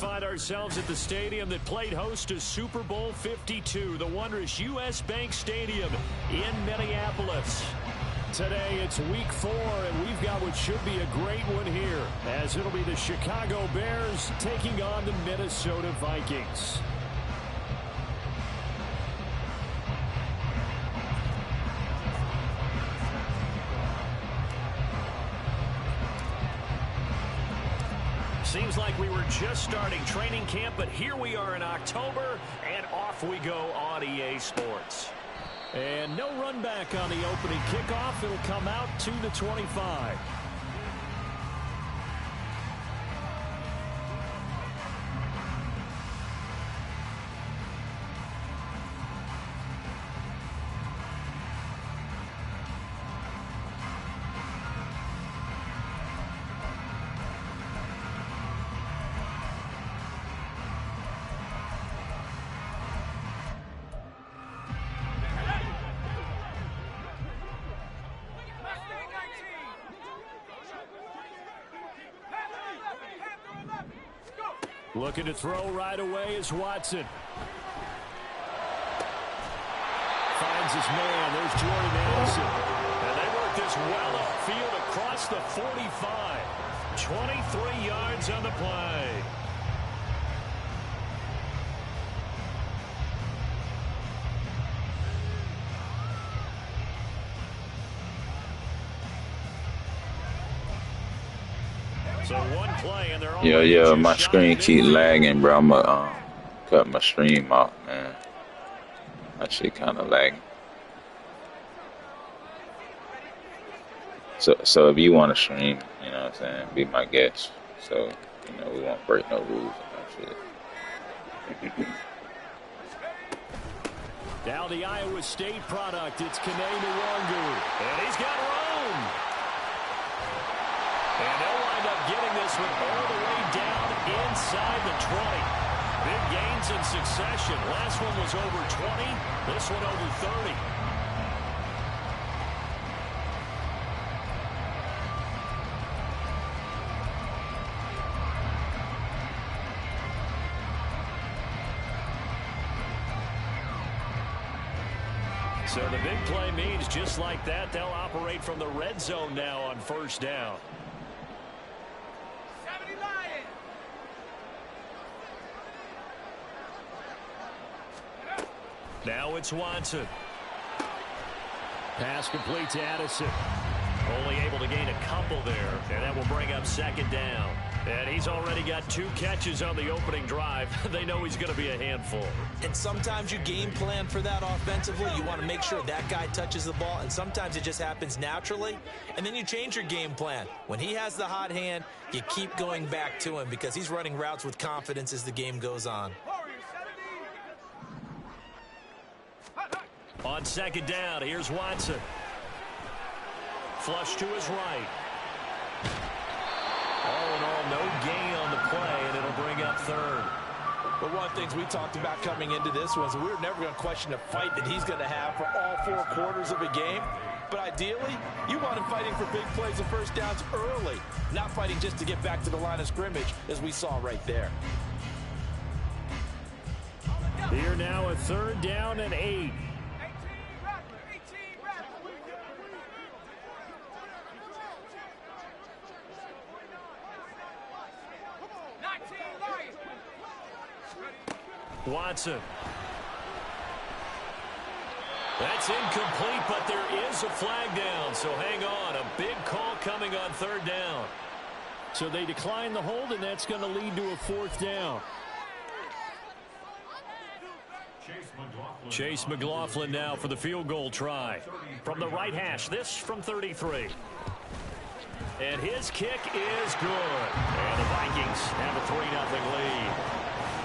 find ourselves at the stadium that played host to Super Bowl 52, the wondrous U.S. Bank Stadium in Minneapolis. Today it's week 4, and we've got what should be a great one here, as it'll be the Chicago Bears taking on the Minnesota Vikings. Seems like we were just starting training camp, but here we are in October, and off we go on EA Sports. And no run back on the opening kickoff. It'll come out to the 25. Looking to throw right away is Watson. Finds his man. There's Jordan Addison. And they work this well upfield across the 45. 23 yards on the play. So one play and they're all yeah, my screen keep lagging, bro. I'ma cut my stream off, man. My shit kind of lagging. So if you want to stream, you know what I'm saying, be my guest. So, you know, we won't break no rules and no shit. Now the Iowa State product, it's Kene Nwangu. And he's got room. And they'll wind up getting this one all the way down inside the 20. Big gains in succession. Last one was over 20. This one over 30. So the big play means just like that, they'll operate from the red zone now on first down. Now it's Watson. Pass complete to Addison. Only able to gain a couple there, and that will bring up second down. And he's already got 2 catches on the opening drive. They know he's going to be a handful. And sometimes you game plan for that offensively. You want to make sure that guy touches the ball, and sometimes it just happens naturally. And then you change your game plan. When he has the hot hand, you keep going back to him because he's running routes with confidence as the game goes on. On second down, here's Watson. Flush to his right. All in all, no gain on the play, and it'll bring up third. Well, one of the things we talked about coming into this was we were never going to question the fight that he's going to have for all 4 quarters of a game. But ideally, you want him fighting for big plays and first downs early, not fighting just to get back to the line of scrimmage, as we saw right there. Here now a third down and 8. Watson. That's incomplete, but there is a flag down, so hang on. A big call coming on third down. So they decline the hold, and that's going to lead to a 4th down. Chase McLaughlin now for the field goal try. From the right hash, this from 33. And his kick is good. And the Vikings have a 3-0 lead.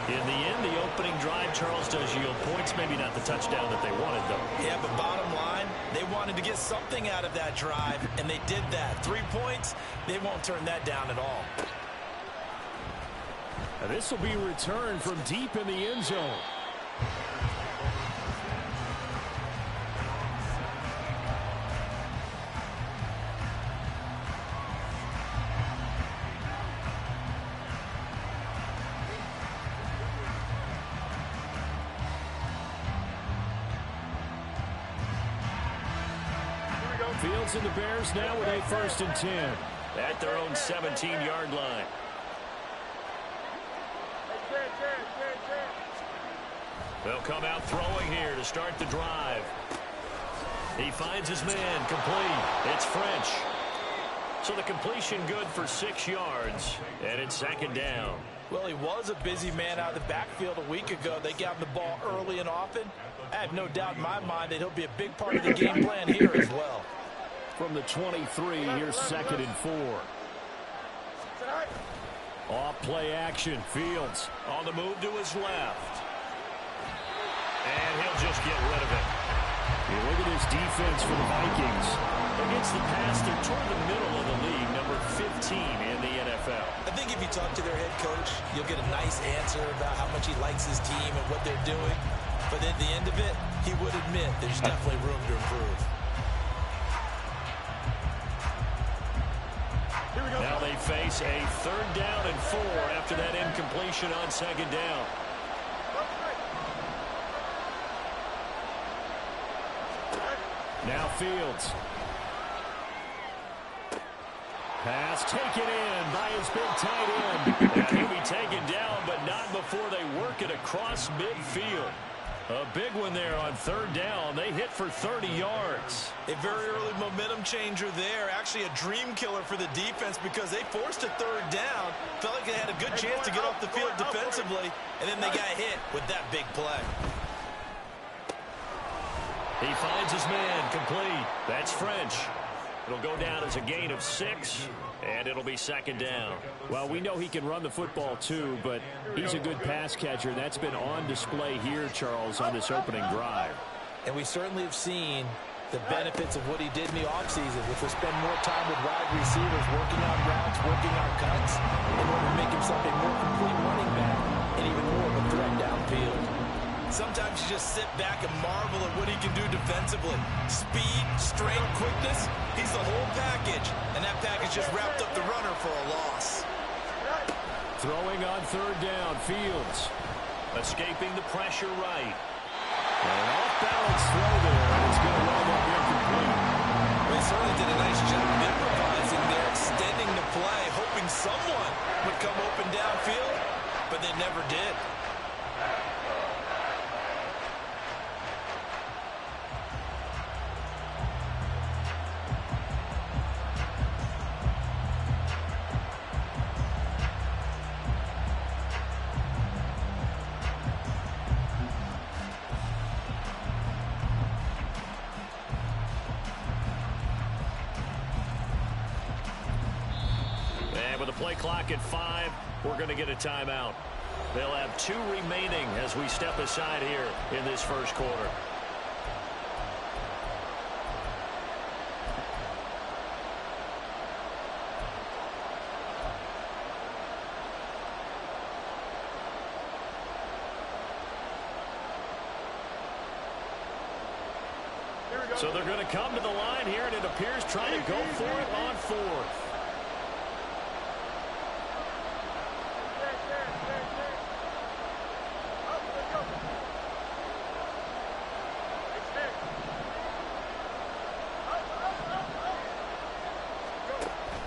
In the end, the opening drive, Charles, does yield points. Maybe not the touchdown that they wanted, though. Yeah, but bottom line, they wanted to get something out of that drive, and they did that. 3 points, they won't turn that down at all. Now this will be returned from deep in the end zone. Fields and the Bears now with a 1st and 10 at their own 17-yard line. They'll come out throwing here to start the drive. He finds his man, complete. It's French. So the completion good for 6 yards, and it's 2nd down. Well, he was a busy man out of the backfield a week ago. They got him the ball early and often. I have no doubt in my mind that he'll be a big part of the game plan here as well. From the 23, here's 2nd and 4. Off play action. Fields on the move to his left. And he'll just get rid of it. You look at this defense for the Vikings. Against the pass, they're toward the middle of the league, number 15 in the NFL. I think if you talk to their head coach, you'll get a nice answer about how much he likes his team and what they're doing. But at the end of it, he would admit there's definitely room to improve. Now they face a 3rd down and 4 after that incompletion on 2nd down. Now Fields. Pass taken in by his big tight end. And he'll be taken down, but not before they work it across midfield. A big one there on 3rd down. They hit for 30 yards. A very early momentum changer there. Actually a dream killer for the defense because they forced a 3rd down. Felt like they had a good chance to get off the field defensively, and then they got hit with that big play. He finds his man, complete. That's French. It'll go down as a gain of 6, and it'll be 2nd down. Well, we know he can run the football too, but he's a good pass catcher. That's been on display here, Charles, on this opening drive. And we certainly have seen the benefits of what he did in the offseason, which was spend more time with wide receivers, working on routes, working on cuts, in order to make himself a more complete running back and even more of a threat downfield. Sometimes you just sit back and marvel at what he can do defensively. Speed, strength, quickness, he's the whole package. And that package just wrapped up the runner for a loss. Throwing on 3rd down, Fields. Escaping the pressure right. An off-balance throw there, and it's going to wind up incomplete. They certainly did a nice job of improvising there, extending the play, hoping someone would come open downfield, but they never did. With the play clock at 5, we're going to get a timeout. They'll have 2 remaining as we step aside here in this 1st quarter. So they're going to come to the line here, and it appears trying to go for it on 4th.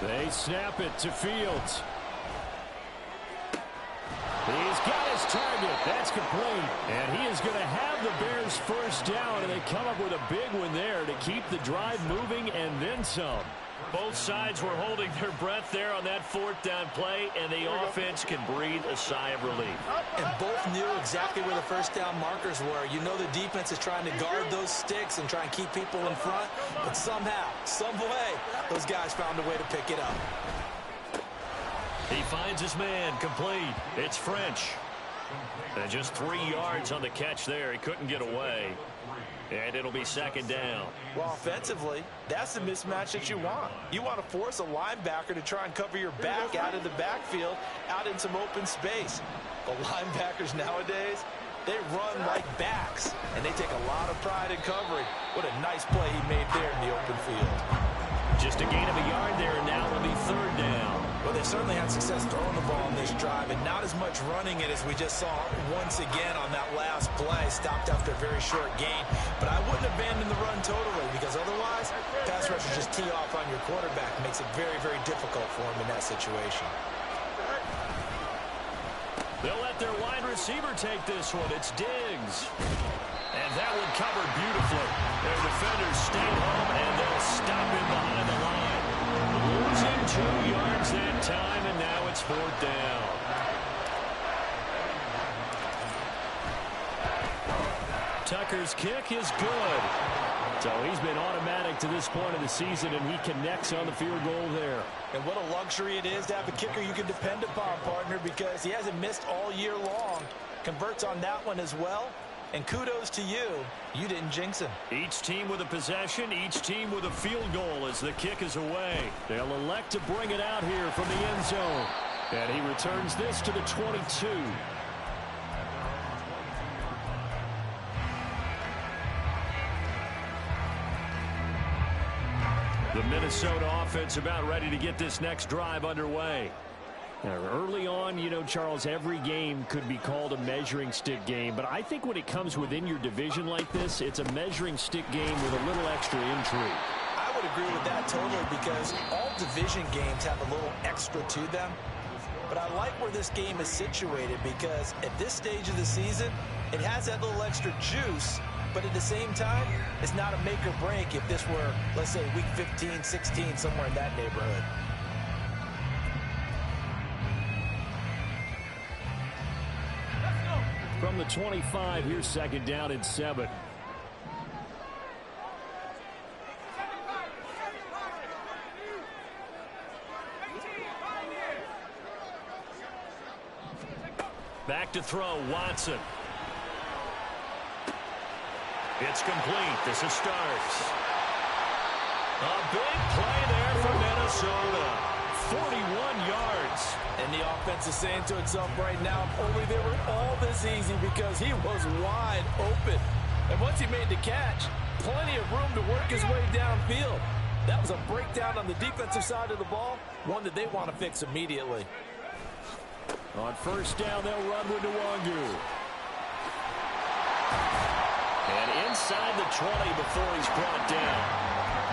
They snap it to Fields. He's got his target. That's complete. And he is going to have the Bears 1st down, and they come up with a big one there to keep the drive moving and then some. Both sides were holding their breath there on that 4th down play, and the offense can breathe a sigh of relief. And both knew exactly where the 1st down markers were. You know the defense is trying to guard those sticks and try and keep people in front, but somehow, some way, those guys found a way to pick it up. He finds his man, complete. It's French. And just 3 yards on the catch there. He couldn't get away. And it'll be 2nd down. Well, offensively, that's the mismatch that you want. You want to force a linebacker to try and cover your back out of the backfield, out in some open space. The linebackers nowadays, they run like backs, and they take a lot of pride in covering. What a nice play he made there in the open field. Just a gain of a yard there, and now it'll be 3rd down. Well, they certainly had success throwing the ball on this drive and not as much running it as we just saw once again on that last play. Stopped after a very short gain. But I wouldn't abandon the run totally because otherwise, pass rushers just tee off on your quarterback. Makes it very, very difficult for him in that situation. They'll let their wide receiver take this one. It's Diggs. And that one covered beautifully. Their defenders stay home, and they'll stop him behind the line. Losing 2 yards that time, and now it's 4th down. Tucker's kick is good. So he's been automatic to this point of the season, and he connects on the field goal there. And what a luxury it is to have a kicker you can depend upon, partner, because he hasn't missed all year long. Converts on that one as well. And kudos to you. You didn't jinx him. Each team with a possession, each team with a field goal as the kick is away. They'll elect to bring it out here from the end zone. And he returns this to the 22. The Minnesota offense about ready to get this next drive underway. Now, early on, you know, Charles, every game could be called a measuring stick game. But I think when it comes within your division like this, it's a measuring stick game with a little extra intrigue. I would agree with that totally because all division games have a little extra to them. But I like where this game is situated because at this stage of the season, it has that little extra juice. But at the same time, it's not a make or break if this were, let's say, week 15, 16, somewhere in that neighborhood. From the 25, here's 2nd down and 7. Back to throw, Watson. It's complete. This is starts. A big play there for Minnesota. 41 yards. And the offense is saying to itself right now, if only they were all this easy because he was wide open. And once he made the catch, plenty of room to work his way downfield. That was a breakdown on the defensive side of the ball, one that they want to fix immediately. On 1st down, they'll run with Nwangu. And inside the 20 before he's brought down.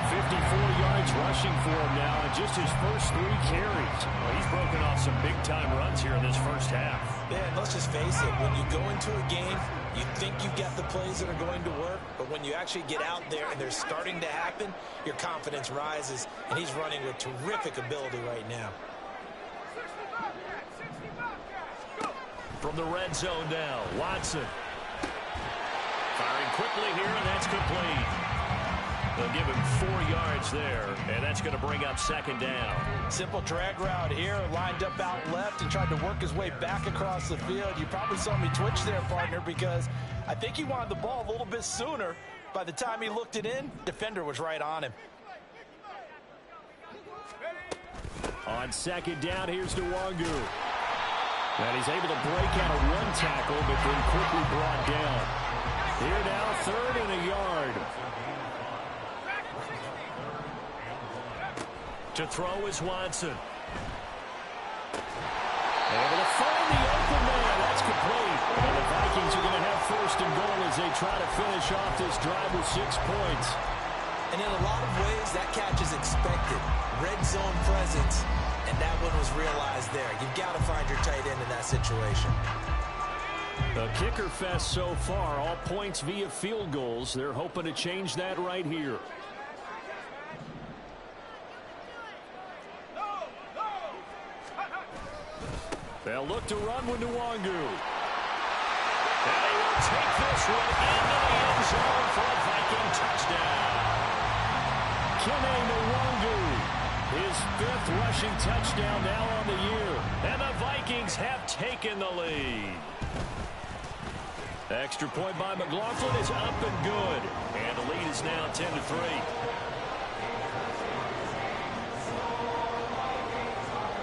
54 yards rushing for him now, and just his first 3 carries. Well, he's broken off some big-time runs here in this first half. Yeah, and let's just face it. When you go into a game, you think you've got the plays that are going to work, but when you actually get out there and they're starting to happen, your confidence rises, and he's running with terrific ability right now. From the red zone now, Watson. Firing quickly here, and that's complete. They'll give him 4 yards there, and that's going to bring up 2nd down. Simple drag route here, lined up out left and tried to work his way back across the field. You probably saw me twitch there, partner, because I think he wanted the ball a little bit sooner. By the time he looked it in, defender was right on him. On 2nd down, here's Nwangu. And he's able to break out of 1 tackle, but then quickly brought down. Here now, 3rd and a yard. To throw is Watson. Able to find the open man. That's complete. And the Vikings are going to have 1st and goal as they try to finish off this drive with 6 points. And in a lot of ways, that catch is expected. Red zone presence, and that one was realized there. You've got to find your tight end in that situation. A kicker fest so far, all points via field goals. They're hoping to change that right here. They'll look to run with Nwangu. And they will take this one into the end zone for a Viking touchdown. Kene Nwangu, his 5th rushing touchdown now on the year. And the Vikings have taken the lead. Extra point by McLaughlin is up and good. And the lead is now 10-3.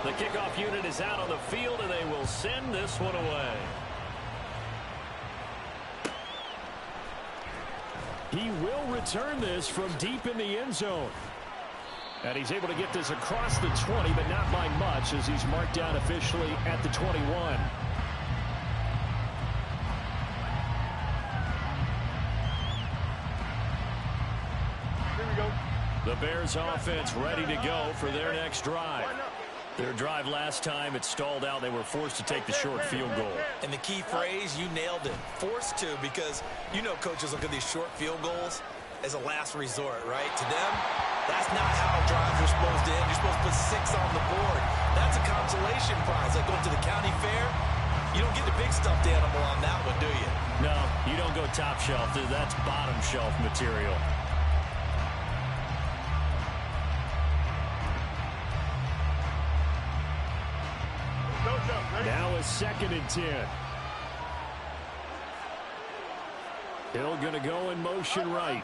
The kickoff unit is out on the field, and they will send this one away. He will return this from deep in the end zone. And he's able to get this across the 20, but not by much as he's marked down officially at the 21. The Bears offense ready to go for their next drive. Their drive last time, it stalled out. They were forced to take the short field goal. And the key phrase, you nailed it. Forced to, because you know coaches look at these short field goals as a last resort, right? To them, that's not how drives are supposed to end. You're supposed to put 6 on the board. That's a consolation prize. Like going to the county fair, you don't get the big stuffed animal on that one, do you? No, you don't go top shelf. That's bottom shelf material. Now a 2nd and 10. Hill going to go in motion right.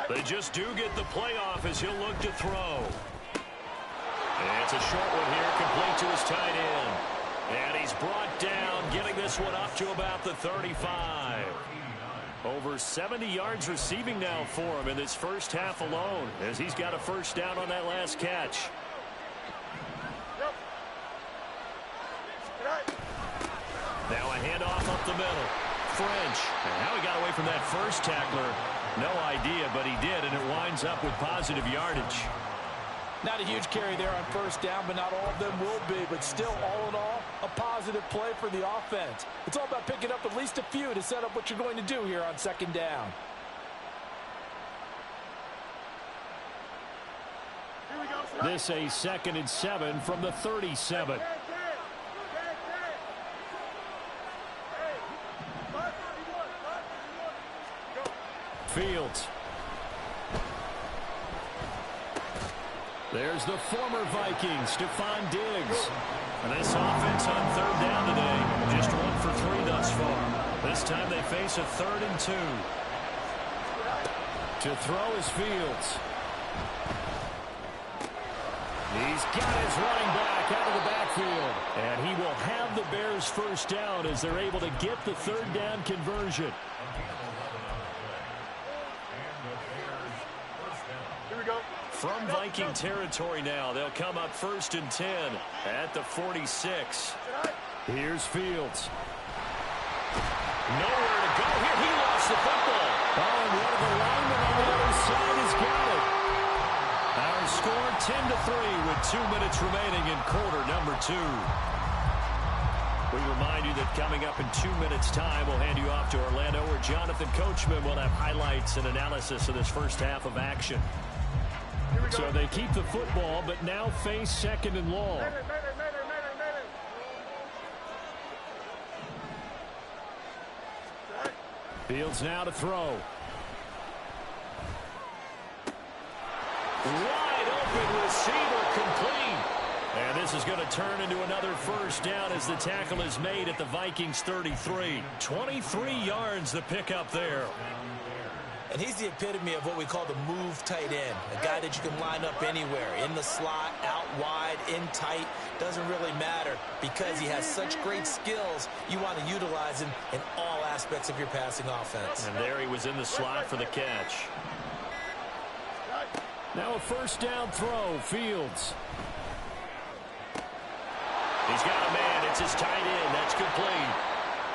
They just do get the playoff as he'll look to throw. And it's a short one here, complete to his tight end. And he's brought down, getting this one up to about the 35. Over 70 yards receiving now for him in this first half alone, as he's got a first down on that last catch. Now a handoff up the middle. French. And how he got away from that first tackler, no idea, but he did, and it winds up with positive yardage. Not a huge carry there on first down, but not all of them will be. But still, all in all, a positive play for the offense. It's all about picking up at least a few to set up what you're going to do here on 2nd down. This a 2nd and 7 from the 37. Fields. There's the former Viking, Stephon Diggs. And this offense on 3rd down today, just 1 for 3 thus far. This time they face a 3rd and 2. To throw is Fields. He's got his running back out of the backfield. And he will have the Bears first down as they're able to get the 3rd down conversion. From Viking territory now, they'll come up 1st and 10 at the 46. Here's Fields. Nowhere to go here. He lost the football. Oh, and one of the linemen on the other side has got it. Our score 10-3 with 2 minutes remaining in quarter number 2. We remind you that coming up in 2 minutes' time, we'll hand you off to Orlando, where Jonathan Coachman will have highlights and analysis of this first half of action. So they keep the football, but now face 2nd and long. Fields now to throw. Wide open receiver, complete. And this is going to turn into another first down as the tackle is made at the Vikings 33. 23 yards the pickup there. And he's the epitome of what we call the move tight end. A guy that you can line up anywhere. In the slot, out wide, in tight. Doesn't really matter because he has such great skills. You want to utilize him in all aspects of your passing offense. And there he was in the slot for the catch. Now a first down throw. Fields. He's got a man. It's his tight end. That's complete.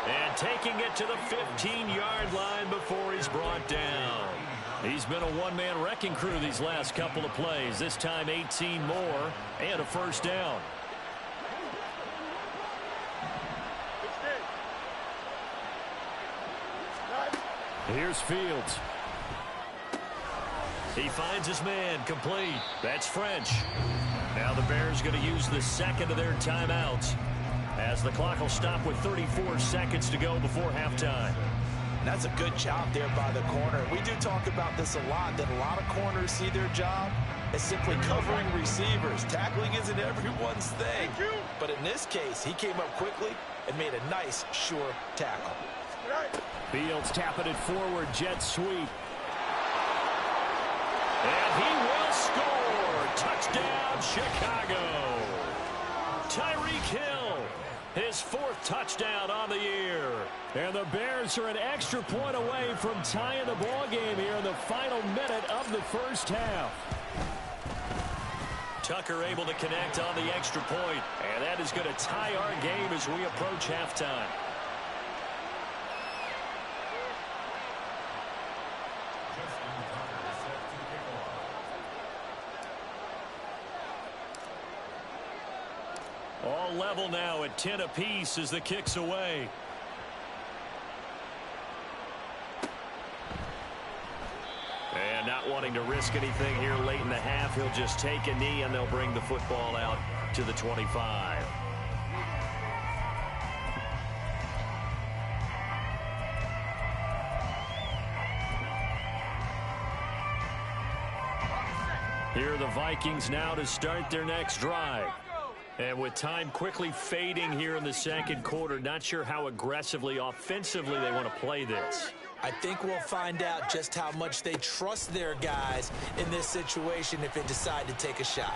And taking it to the 15-yard line before he's brought down. He's been a one-man wrecking crew these last couple of plays. This time 18 more and a first down. Here's Fields. He finds his man, complete. That's French. Now the Bears going to use the second of their timeouts, as the clock will stop with 34 seconds to go before halftime. That's a good job there by the corner. We do talk about this a lot, that a lot of corners see their job as simply covering receivers. Tackling isn't everyone's thing. But in this case, he came up quickly and made a nice, sure tackle. Fields tapping it forward, jet sweep. And he will score. Touchdown, Chicago. Tyreek Hill. His 4th touchdown on the year. And the Bears are an extra point away from tying the ball game here in the final minute of the first half. Tucker able to connect on the extra point. And that is going to tie our game as we approach halftime. All level now at 10 apiece as the kick's away. And not wanting to risk anything here late in the half, he'll just take a knee and they'll bring the football out to the 25. Here are the Vikings now to start their next drive. And with time quickly fading here in the second quarter, not sure how aggressively, offensively they want to play this. I think we'll find out just how much they trust their guys in this situation if they decide to take a shot.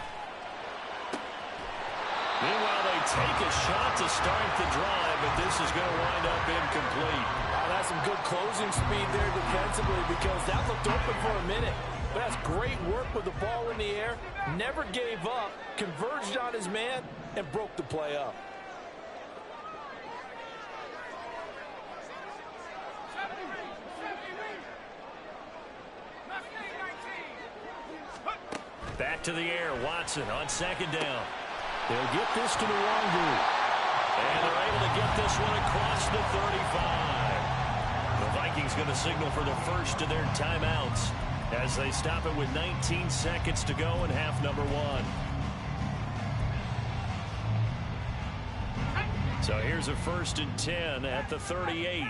Meanwhile, they take a shot to start the drive, but this is going to wind up incomplete. That's some good closing speed there defensively because that looked open for a minute. But that's great work with the ball in the air. Never gave up, converged on his man, and broke the play up. Back to the air, Watson on second down. They'll get this to Nwangu. And they're able to get this one across the 35. The Vikings going to signal for the first of their timeouts as they stop it with 19 seconds to go in half number 1. So here's a 1st and 10 at the 38.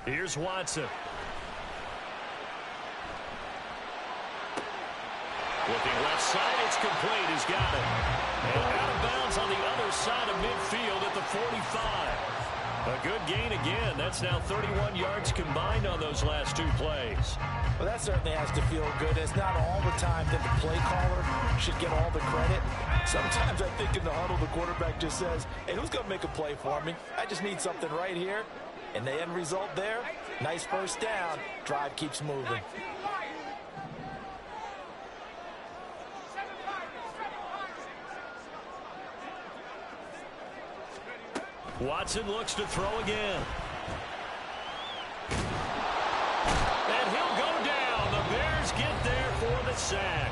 Here's Watson. Looking left side, it's complete. He's got it. And out of bounds on the other side of midfield at the 45. A good gain again. That's now 31 yards combined on those last 2 plays. Well, that certainly has to feel good. It's not all the time that the play caller should get all the credit. Sometimes I think in the huddle, the quarterback just says, hey, who's going to make a play for me? I just need something right here. And the end result there, nice first down. Drive keeps moving. Watson looks to throw again. And he'll go down. The Bears get there for the sack.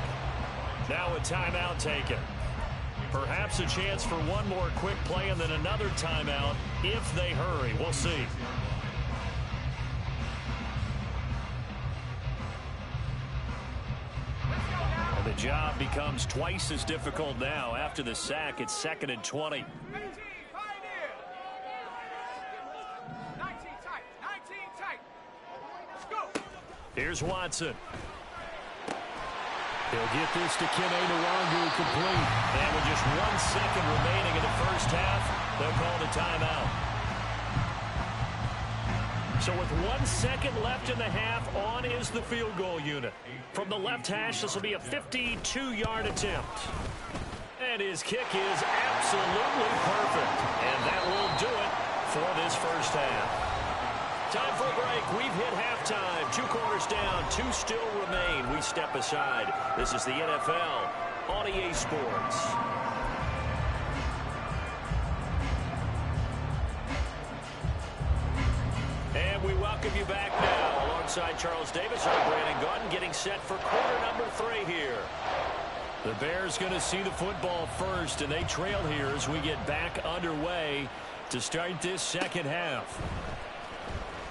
Now a timeout taken. Perhaps a chance for one more quick play and then another timeout if they hurry. We'll see. And the job becomes twice as difficult now. After the sack, it's 2nd and 20. Here's Watson. He'll get this to Nwangu complete. And with just 1 second remaining in the first half, they'll call the timeout. So with 1 second left in the half, on is the field goal unit. From the left hash, this will be a 52-yard attempt. And his kick is absolutely perfect. And that will do it for this first half. Time for a break. We've hit halftime. 2 quarters down. 2 still remain. We step aside. This is the NFL on EA Sports. And we welcome you back now. Alongside Charles Davis, I'm Brandon Gunn, getting set for quarter number 3 here. The Bears going to see the football first, and they trail here as we get back underway to start this second half.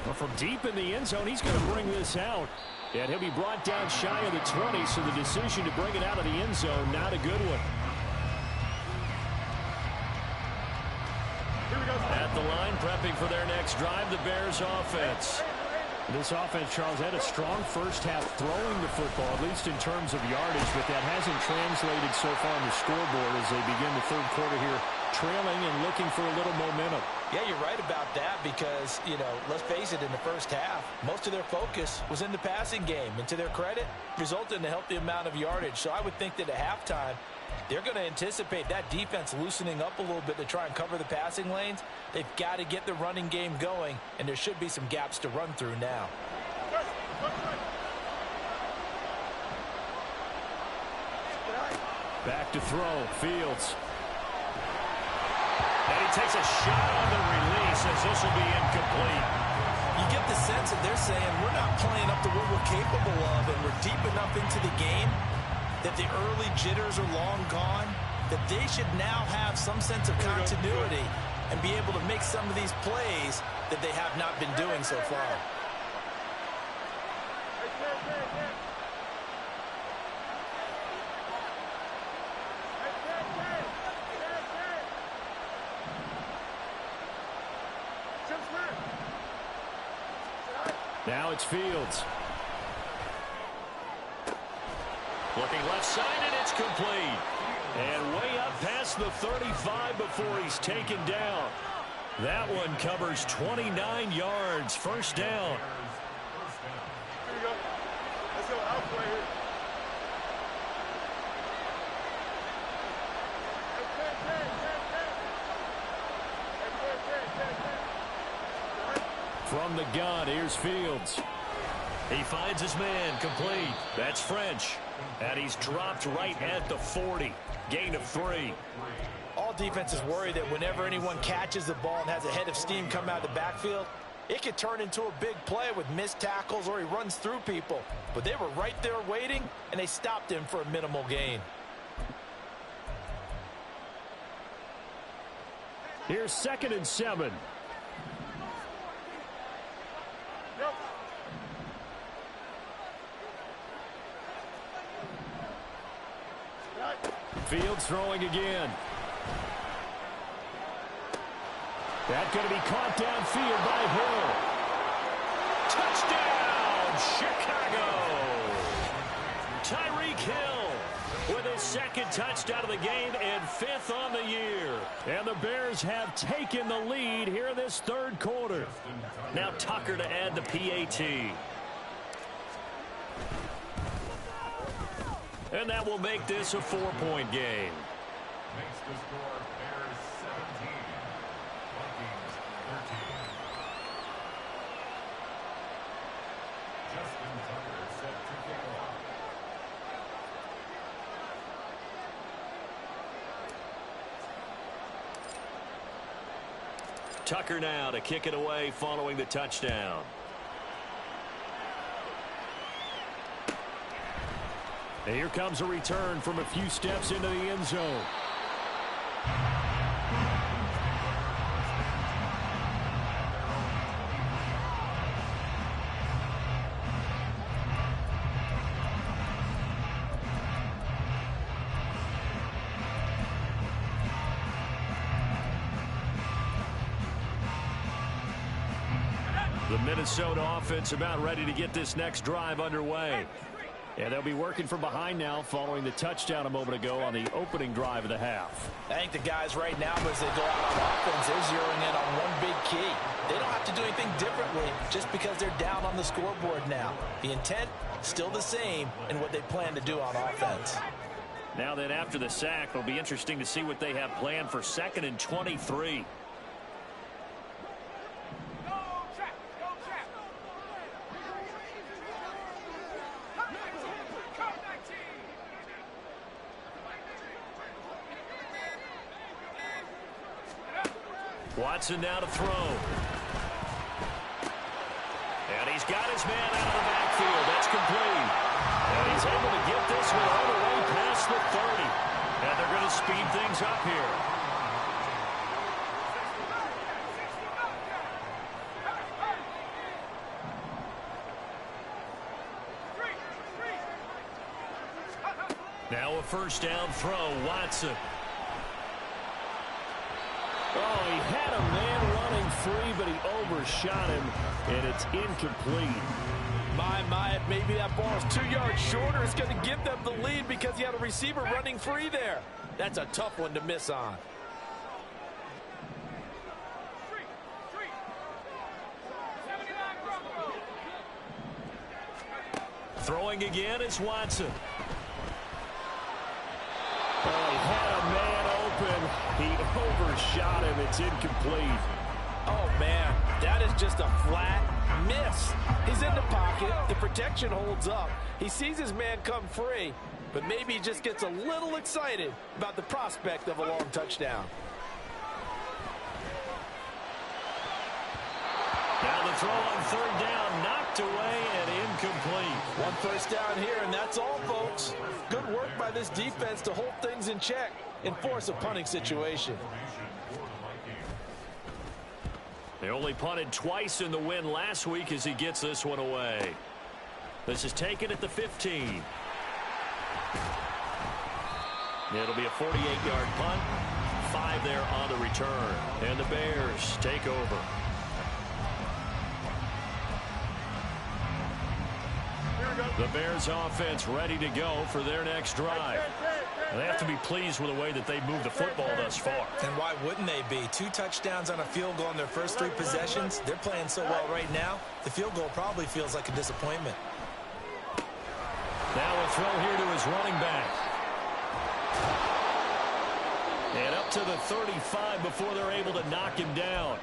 Well, from deep in the end zone, he's going to bring this out. And he'll be brought down shy of the 20, so the decision to bring it out of the end zone, not a good one. At the line, prepping for their next drive, the Bears offense. This offense, Charles, had a strong first half throwing the football, at least in terms of yardage, but that hasn't translated so far on the scoreboard as they begin the third quarter here, trailing and looking for a little momentum. Yeah, you're right about that because, let's face it, in the first half, most of their focus was in the passing game. And to their credit, resulted in a healthy amount of yardage. So I would think that at halftime, they're going to anticipate that defense loosening up a little bit to try and cover the passing lanes. They've got to get the running game going, and there should be some gaps to run through now. Back to throw, Fields. And he takes a shot on the release as this will be incomplete. You get the sense that they're saying we're not playing up to what we're capable of, and we're deep enough into the game that the early jitters are long gone, that they should now have some sense of continuity and be able to make some of these plays that they have not been doing so far. Now it's Fields. Looking left side, and it's complete. And way up past the 35 before he's taken down. That one covers 29 yards. First down. Here we go. Let's go out right here. From the gun, here's Fields. He finds his man, complete. That's French. And he's dropped right at the 40. Gain of 3. All defenses worry that whenever anyone catches the ball and has a head of steam come out of the backfield, it could turn into a big play with missed tackles or he runs through people. But they were right there waiting, and they stopped him for a minimal gain. Here's 2nd and 7. Fields throwing again. That's going to be caught downfield by Hill. Touchdown, Chicago! Tyreek Hill with his 2nd touchdown of the game and 5th on the year. And the Bears have taken the lead here in this 3rd quarter. Now Tucker to add the PAT. And that will make this a 4-point game. Makes the score Bears 17, Vikings 13. Justin Tucker set to kick off. Tucker now to kick it away following the touchdown. And here comes a return from a few steps into the end zone. The Minnesota offense about ready to get this next drive underway. Yeah, they'll be working from behind now following the touchdown a moment ago on the opening drive of the half. I think the guys right now, as they go out on offense, they're zeroing in on one big key. They don't have to do anything differently just because they're down on the scoreboard now. The intent, still the same in what they plan to do on offense. Now then, after the sack, it'll be interesting to see what they have planned for 2nd and 23. Watson now to throw. And he's got his man out of the backfield. That's complete. And he's able to get this one all the way past the 30. And they're going to speed things up here. Now a first down throw, Watson. Oh, he had a man running free, but he overshot him, and it's incomplete. My, maybe that ball is 2 yards shorter. It's going to give them the lead because he had a receiver running free there. That's a tough one to miss on. throwing again is Watson. Oh, he had a man open. He overshot him. It's incomplete. Oh, man, that is just a flat miss. He's in the pocket. The protection holds up. He sees his man come free, but maybe he just gets a little excited about the prospect of a long touchdown. Now the throw on third down, knocked away and incomplete. One first down here, and that's all, folks. Good work by this defense to hold things in check and force a punting situation. They only punted twice in the win last week as he gets this one away. This is taken at the 15. It'll be a 48-yard punt. 5 there on the return. And the Bears take over. The Bears offense ready to go for their next drive. They have to be pleased with the way that they moved the football thus far. And why wouldn't they be? 2 touchdowns on a field goal in their first 3 possessions. They're playing so well right now, the field goal probably feels like a disappointment. Now a throw here to his running back. And up to the 35 before they're able to knock him down.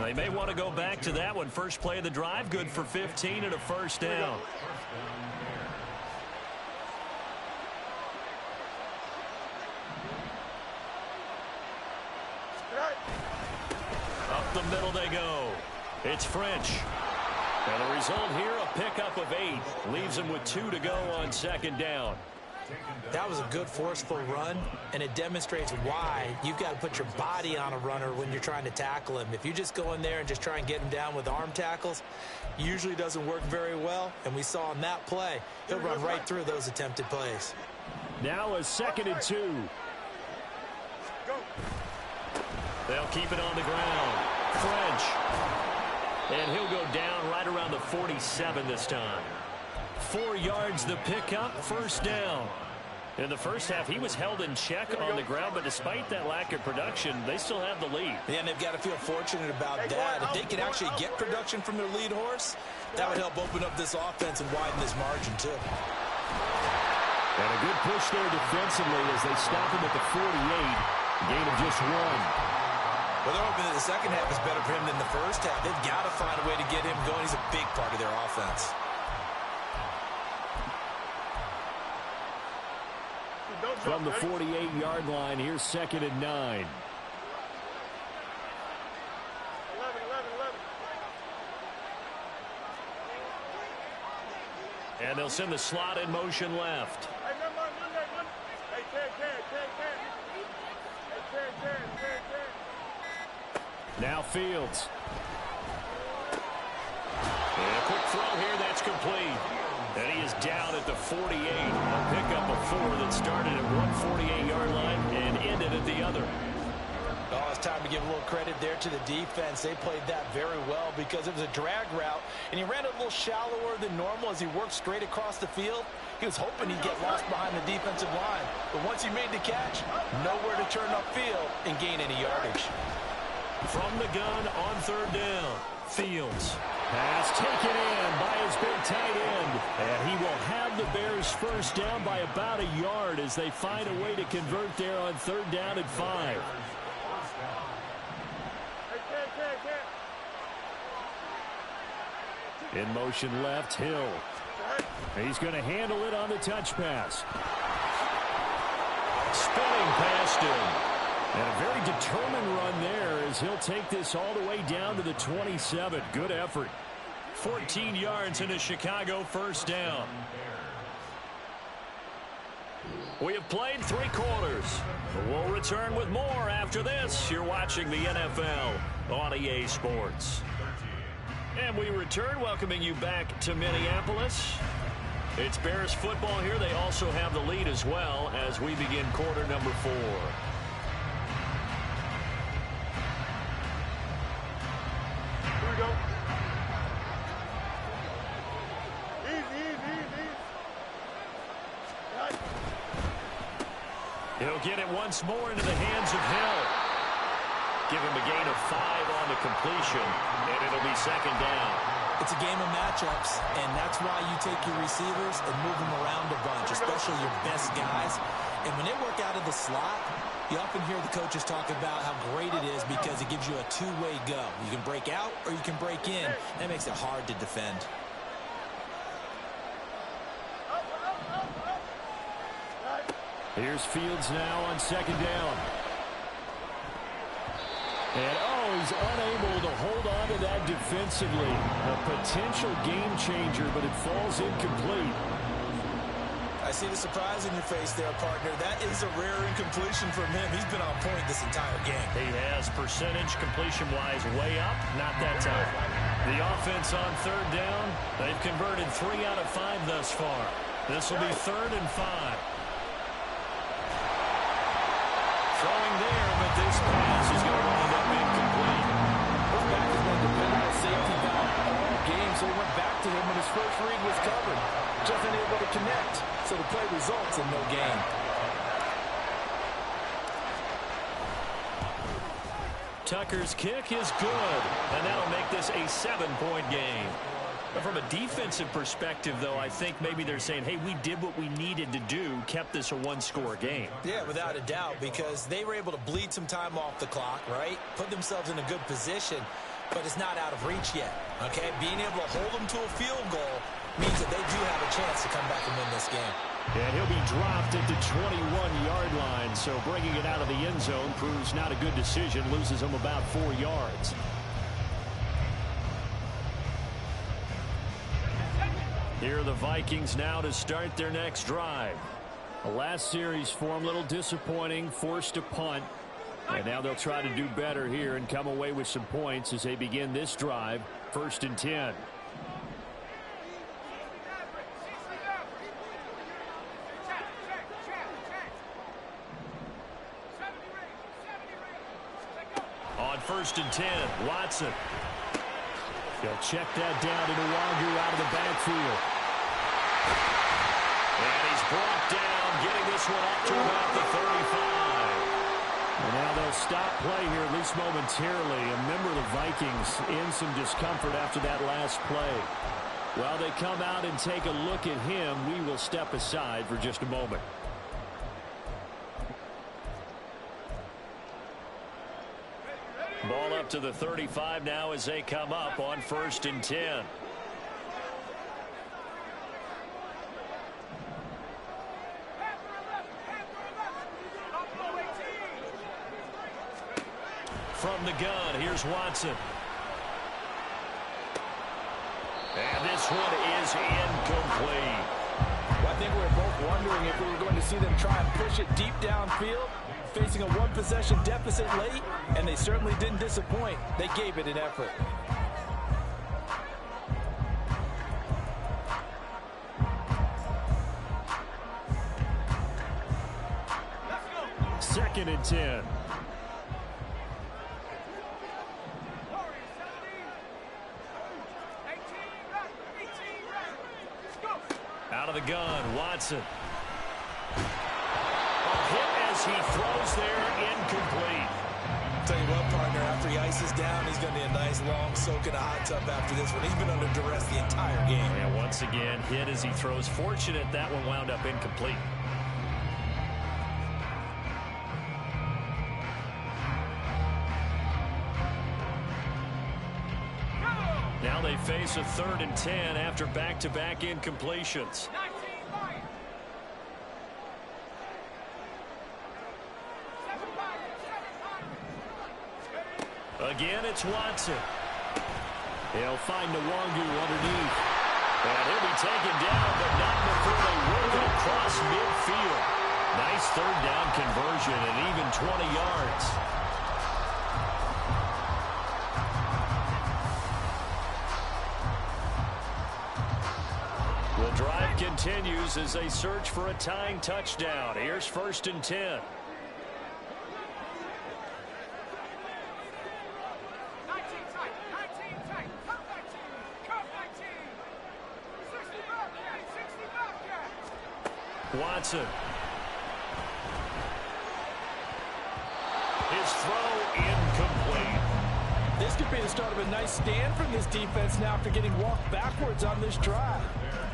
They may want to go back to that one. First play of the drive, good for 15 and a first down. Up the middle they go. It's French. And the result here, a pickup of 8. Leaves him with 2 to go on second down. That was a good forceful run, and it demonstrates why you've got to put your body on a runner when you're trying to tackle him. If you just go in there and just try and get him down with arm tackles, usually doesn't work very well. And we saw on that play, he'll run right through those attempted plays. Now a 2nd and 2. They'll keep it on the ground. French. And he'll go down right around the 47 this time. 4 yards the pickup, first down. In the first half, he was held in check on the ground, but despite that lack of production, they still have the lead. Yeah, and they've got to feel fortunate about that. If they can actually get production from their lead horse, that would help open up this offense and widen this margin, too. And a good push there defensively as they stop him at the 48. Gain of just 1. Well, they're hoping that the second half is better for him than the first half. They've got to find a way to get him going. He's a big part of their offense. From the 48-yard line, here's 2nd and 9. 11. And they'll send the slot in motion left. Hey, Now Fields. And a quick throw here, that's complete. And he is down at the 48. A pickup of 4 that started at one 48-yard line and ended at the other. Oh, it's time to give a little credit there to the defense. They played that very well because it was a drag route, and he ran it a little shallower than normal as he worked straight across the field. He was hoping he'd get lost behind the defensive line. But once he made the catch, nowhere to turn upfield and gain any yardage. From the gun on third down, Fields. Pass taken in by his big tight end. And he will have the Bears first down by about a yard as they find a way to convert there on third down at 5. In motion left, Hill. He's going to handle it on the touch pass. Spinning past him. And a very determined run there as he'll take this all the way down to the 27. Good effort. 14 yards and a Chicago first down. We have played 3 quarters. We'll return with more after this. You're watching the NFL on EA Sports. And we return, welcoming you back to Minneapolis. It's Bears football here. They also have the lead as well as we begin quarter number 4. Here we go. Easy. Right. He'll get it once more into the hands of Hill. Give him a gain of 5 on the completion, and it'll be second down. It's a game of matchups, and that's why you take your receivers and move them around a bunch, especially your best guys. And when they work out of the slot, you often hear the coaches talk about how great it is because it gives you a two-way go. You can break out or you can break in. That makes it hard to defend. Here's Fields now on second down. And, he's unable to hold on to that defensively. A potential game changer, but it falls incomplete. I see the surprise in your face there, partner. That is a rare incompletion from him. He's been on point this entire game. He has percentage completion-wise way up. Not that time. The offense on third down. They've converted 3 out of 5 thus far. This will be 3rd and 5. Throwing there, but this pass is going to wind up incomplete. His back has been dependent on safety valve all game, so he went back to him when his first read was covered. Just unable to connect, so the play results in no gain. Tucker's kick is good, and that'll make this a 7-point game. But from a defensive perspective, though, I think maybe they're saying, hey, we did what we needed to do, kept this a one-score game. Yeah, without a doubt, because they were able to bleed some time off the clock, right? Put themselves in a good position, but it's not out of reach yet, okay? Being able to hold them to a field goal means that they do have a chance to come back and win this game. And he'll be dropped at the 21-yard line, so bringing it out of the end zone proves not a good decision, loses him about 4 yards. Here are the Vikings now to start their next drive. The last series for them, a little disappointing, forced a punt. And now they'll try to do better here and come away with some points as they begin this drive, 1st and 10. On 1st and 10, Watson. He'll check that down to Nwangu out of the backfield. And he's brought down, getting this one up to about the 35. And now they'll stop play here, at least momentarily. And remember the Vikings in some discomfort after that last play. While they come out and take a look at him, we will step aside for just a moment. Ball up to the 35 now as they come up on 1st and 10. From the gun, here's Watson. And this one is incomplete. Well, I think we were both wondering if we were going to see them try and push it deep downfield, facing a one-possession deficit late, and they certainly didn't disappoint. They gave it an effort. Second and 10. Out of the gun, Watson. A hit as he throws there, incomplete. Tell you what, partner, after he ices down, he's going to be a nice long soak in a hot tub after this one. He's been under duress the entire game. And once again, hit as he throws. Fortunate that one wound up incomplete. Now they face a 3rd and 10 after back-to-back incompletions. Again, it's Watson. He'll find Nwangu underneath. And he'll be taken down, but not before they work it across midfield. Nice 3rd down conversion and even 20 yards. The drive continues as they search for a tying touchdown. Here's 1st and 10. Watson. His throw incomplete. This could be the start of a nice stand from this defense now after getting walked backwards on this drive.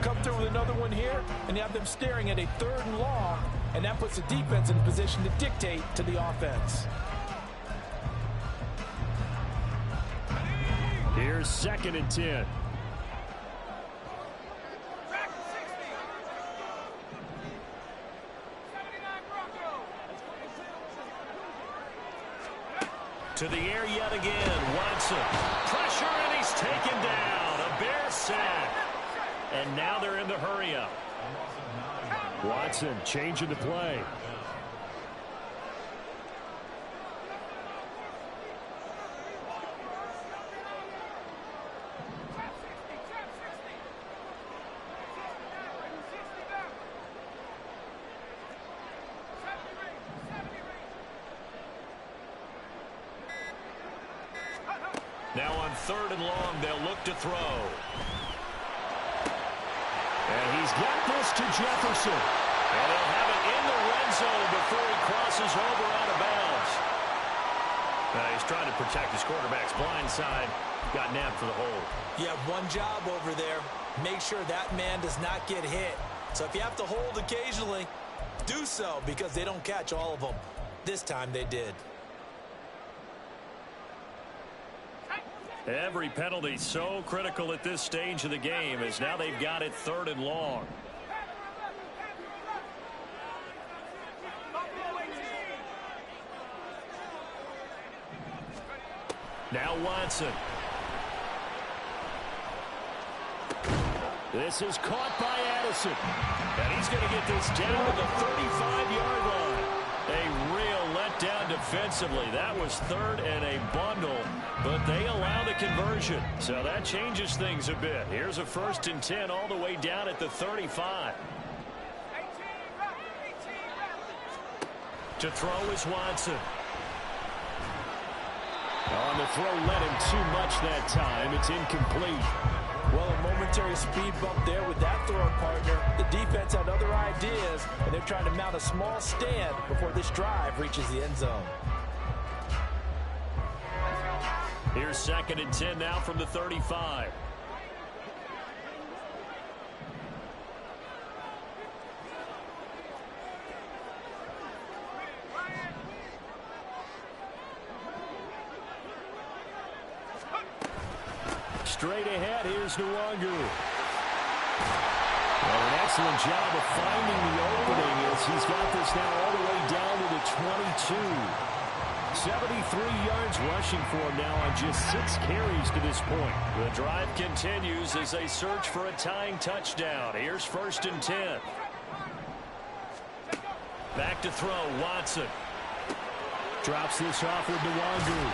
Come through with another one here, and you have them staring at a 3rd and long, and that puts the defense in a position to dictate to the offense. Here's 2nd and 10. To the air yet again. Watson. Pressure, and he's taken down. A Bear sack. And now they're in the hurry-up. Watson changing the play. Now on 3rd and long, they'll look to throw. And he's got this to Jefferson. And he'll have it in the red zone before he crosses over out of bounds. He's trying to protect his quarterback's blind side. Got nabbed for the hold. You have one job over there. Make sure that man does not get hit. So if you have to hold occasionally, do so, because they don't catch all of them. This time they did. Every penalty so critical at this stage of the game, as now they've got it 3rd and long. Now Watson. This is caught by Addison. And he's going to get this down to the 35-yard line. A real letdown defensively. That was 3rd and a bundle, but they allow the conversion. So that changes things a bit. Here's a 1st and 10 all the way down at the 35. To throw is Watson. On the throw, led him too much that time. It's incomplete. Well, a momentary speed bump there with that throw partner. The defense had other ideas, and they're trying to mount a small stand before this drive reaches the end zone. Here's 2nd and 10 now from the 35. Straight ahead, here's Nwangu. Well, an excellent job of finding the opening as he's got this now all the way down to the 22. 73 yards rushing for him now on just 6 carries to this point. The drive continues as they search for a tying touchdown. Here's 1st and 10. Back to throw, Watson. Drops this off with Nwangu.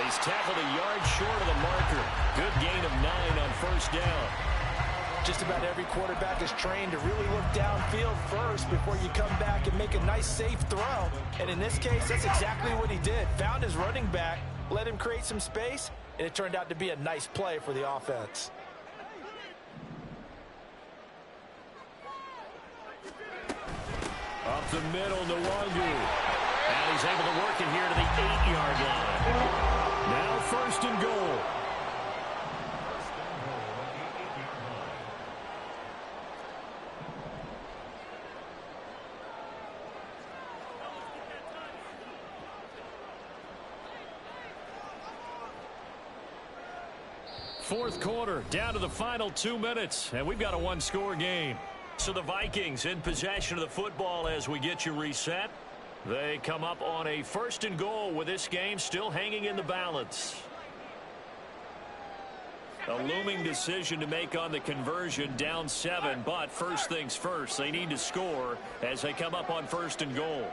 He's tackled a yard short of the marker. Good gain of 9 on 1st down. Just about every quarterback is trained to really look downfield first before you come back and make a nice, safe throw. And in this case, that's exactly what he did. Found his running back, let him create some space, and it turned out to be a nice play for the offense. Up the middle, Nwangu. And he's able to work it here to the 8-yard line. Now 1st and goal. Fourth quarter, down to the final 2 minutes, and we've got a 1-score game. So the Vikings in possession of the football as we get you reset. They come up on a 1st and goal with this game still hanging in the balance. A looming decision to make on the conversion, down 7, but first things first, they need to score as they come up on 1st and goal.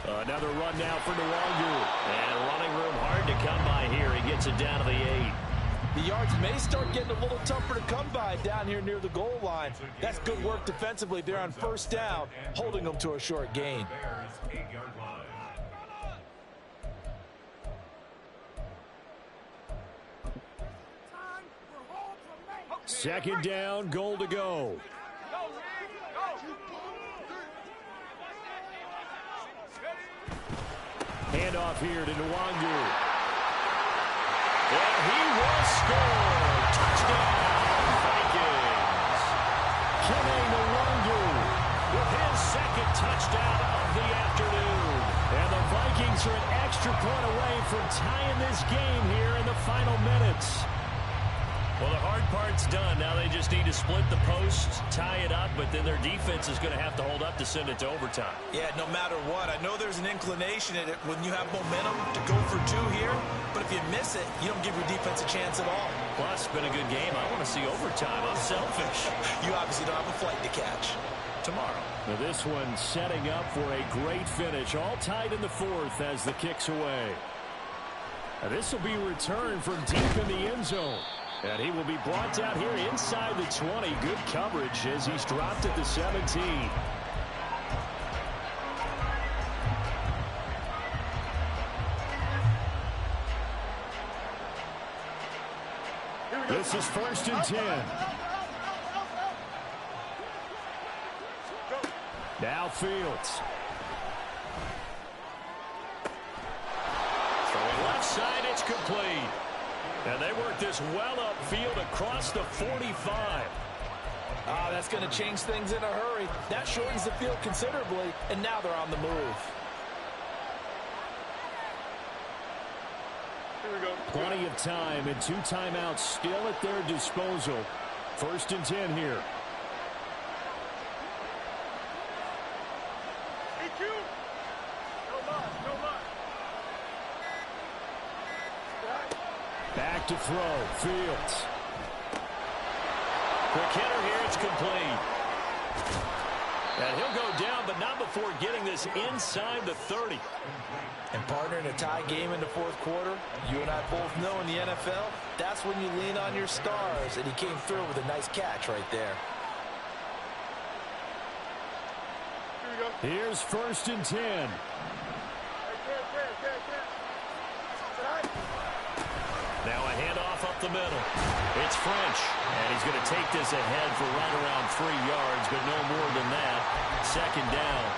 Another run now for Nwangu. And running room hard to come by here. He gets it down to the 8. The yards may start getting a little tougher to come by down here near the goal line. That's good work defensively there on 1st down, holding them to a short gain. Second down, goal to go. Handoff here to Nwangu. And he will score. Touchdown, Vikings. Kene Nwangu with his second touchdown of the afternoon. And the Vikings are an extra point away from tying this game here in the final minutes. Well, the hard part's done. Now they just need to split the posts, tie it up, but then their defense is going to have to hold up to send it to overtime. Yeah, no matter what. I know there's an inclination in it when you have momentum to go for two here, but if you miss it, you don't give your defense a chance at all. Plus, it's been a good game. I want to see overtime. I'm selfish. You obviously don't have a flight to catch. Tomorrow. Now this one setting up for a great finish. All tied in the fourth as the kick's away. Now this will be returned from deep in the end zone. And he will be brought down here inside the 20. Good coverage as he's dropped at the 17. This is 1st and 10. Now Fields. Throwing left side, it's complete. And they work this well upfield across the 45. That's going to change things in a hurry. That shortens the field considerably, and now they're on the move. Here we go. Plenty of time and 2 timeouts still at their disposal. 1st and 10 here. EQ. No line. Back to throw. Fields. Quick hitter here. It's complete. And he'll go down, but not before getting this inside the 30. And partner, in a tie game in the fourth quarter, you and I both know in the NFL, that's when you lean on your stars. And he came through with a nice catch right there. Here we go. Here's 1st and 10. Now a handoff up the middle. It's French. And he's going to take this ahead for right around 3 yards, but no more than that. 2nd down.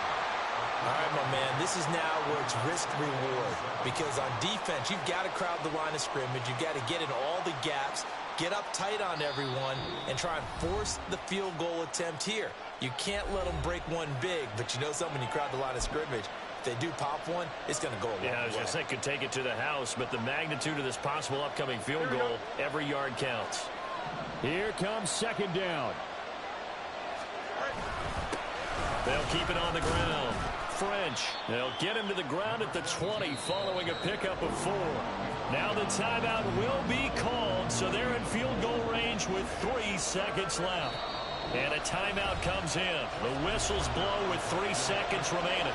All right, my man, this is now where it's risk-reward. Because on defense, you've got to crowd the line of scrimmage. You've got to get in all the gaps, get up tight on everyone, and try and force the field goal attempt here. You can't let them break one big, but you know something, you crowd the line of scrimmage. If they do pop one, it's going to go a long way. Yeah, I was going to say could take it to the house, but the magnitude of this possible upcoming field goal, every yard counts. Here comes 2nd down. They'll keep it on the ground. French. They'll get him to the ground at the 20 following a pickup of 4. Now the timeout will be called, so they're in field goal range with 3 seconds left. And a timeout comes in. The whistles blow with 3 seconds remaining.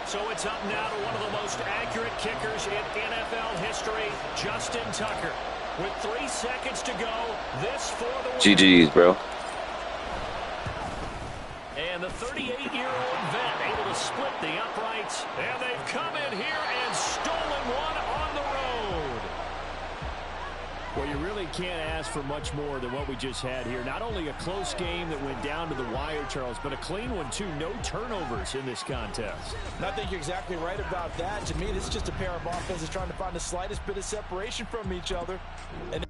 So it's up now to one of the most accurate kickers in NFL history, Justin Tucker. With 3 seconds to go, this for the win. GG's, bro. And the 38-year-old vet able to split the uprights. And they've come in here and stolen one on the road. Well, you really can't ask for much more than what we just had here. Not only a close game that went down to the wire, Charles, but a clean one, too. No turnovers in this contest. And I think you're exactly right about that. To me, this is just a pair of offenses trying to find the slightest bit of separation from each other. And